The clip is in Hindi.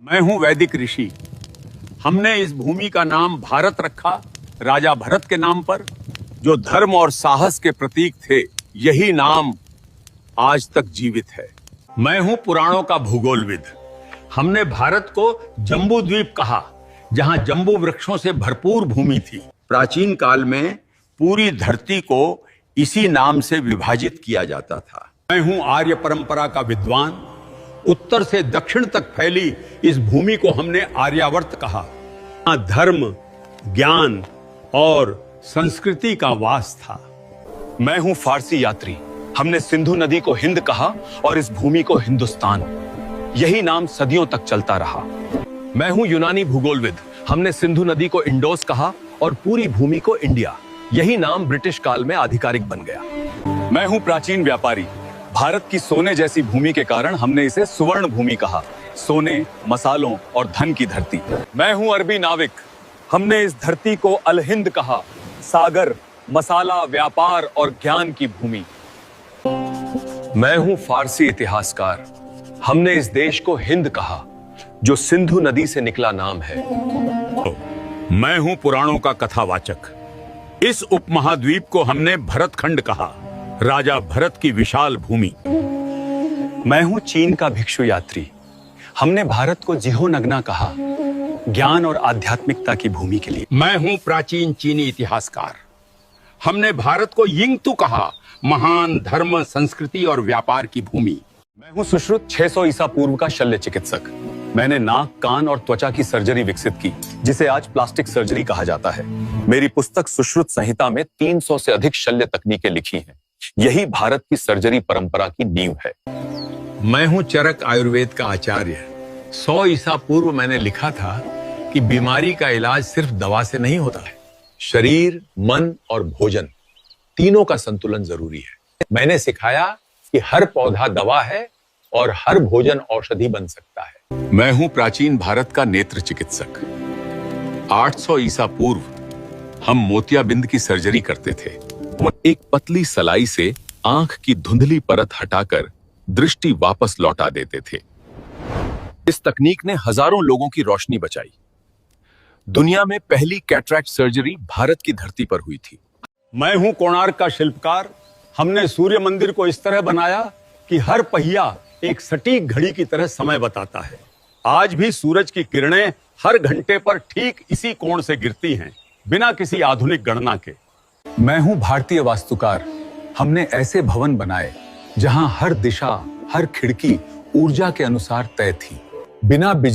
मैं हूं वैदिक ऋषि। हमने इस भूमि का नाम भारत रखा राजा भरत के नाम पर, जो धर्म और साहस के प्रतीक थे। यही नाम आज तक जीवित है। मैं हूं पुराणों का भूगोलविद। हमने भारत को जम्बू द्वीप कहा, जहां जम्बू वृक्षों से भरपूर भूमि थी। प्राचीन काल में पूरी धरती को इसी नाम से विभाजित किया जाता था। मैं हूं आर्य परंपरा का विद्वान। उत्तर से दक्षिण तक फैली इस भूमि को हमने आर्यावर्त कहा। यहाँ धर्म, ज्ञान और संस्कृति का वास था। मैं हूं फारसी यात्री। हमने सिंधु नदी को हिंद कहा और इस भूमि को हिंदुस्तान। यही नाम सदियों तक चलता रहा। मैं हूं यूनानी भूगोलविद। हमने सिंधु नदी को इंडोस कहा और पूरी भूमि को इंडिया। यही नाम ब्रिटिश काल में आधिकारिक बन गया। मैं हूं प्राचीन व्यापारी। भारत की सोने जैसी भूमि के कारण हमने इसे सुवर्ण भूमि कहा। सोने, मसालों और धन की धरती। मैं हूं अरबी नाविक। हमने इस धरती को अल हिंद कहा। सागर, मसाला, व्यापार और ज्ञान की भूमि। मैं हूं फारसी इतिहासकार। हमने इस देश को हिंद कहा, जो सिंधु नदी से निकला नाम है। मैं हूं पुराणों का कथावाचक। इस उपमहाद्वीप को हमने भरतखंड कहा, राजा भरत की विशाल भूमि। मैं हूं चीन का भिक्षु यात्री। हमने भारत को जिहोनगना कहा, ज्ञान और आध्यात्मिकता की भूमि के लिए। मैं हूं प्राचीन चीनी इतिहासकार। हमने भारत को यिंगतू कहा, महान धर्म, संस्कृति और व्यापार की भूमि। मैं हूं सुश्रुत 600 ईसा पूर्व का शल्य चिकित्सक। मैंने नाक, कान और त्वचा की सर्जरी विकसित की, जिसे आज प्लास्टिक सर्जरी कहा जाता है। मेरी पुस्तक सुश्रुत संहिता में 300 से अधिक शल्य तकनीकें लिखी हैं। यही भारत की सर्जरी परंपरा की नींव है। मैं हूं चरक आयुर्वेद का आचार्य। 100 ईसा पूर्व मैंने लिखा था कि बीमारी का इलाज सिर्फ दवा से नहीं होता है। शरीर, मन और भोजन, तीनों का संतुलन जरूरी है। मैंने सिखाया कि हर पौधा दवा है और हर भोजन औषधि बन सकता है। मैं हूं प्राचीन भारत का नेत्र चिकित्सक। 800 ईसा पूर्व हम मोतियाबिंद की सर्जरी करते थे। एक पतली सलाई से आंख की धुंधली परत हटाकर दृष्टि वापस लौटा देते थे। इस तकनीक ने हजारों लोगों की रोशनी बचाई। दुनिया में पहली कैटरैक्ट सर्जरी भारत की धरती पर हुई थी। मैं हूं कोणार्क का शिल्पकार। हमने सूर्य मंदिर को इस तरह बनाया कि हर पहिया एक सटीक घड़ी की तरह समय बताता है। आज भी सूरज की किरणें हर घंटे पर ठीक इसी कोण से गिरती हैं, बिना किसी आधुनिक गणना के। मैं हूं भारतीय वास्तुकार। हमने ऐसे भवन बनाए जहां हर दिशा, हर खिड़की ऊर्जा के अनुसार तय थी, बिना बिजली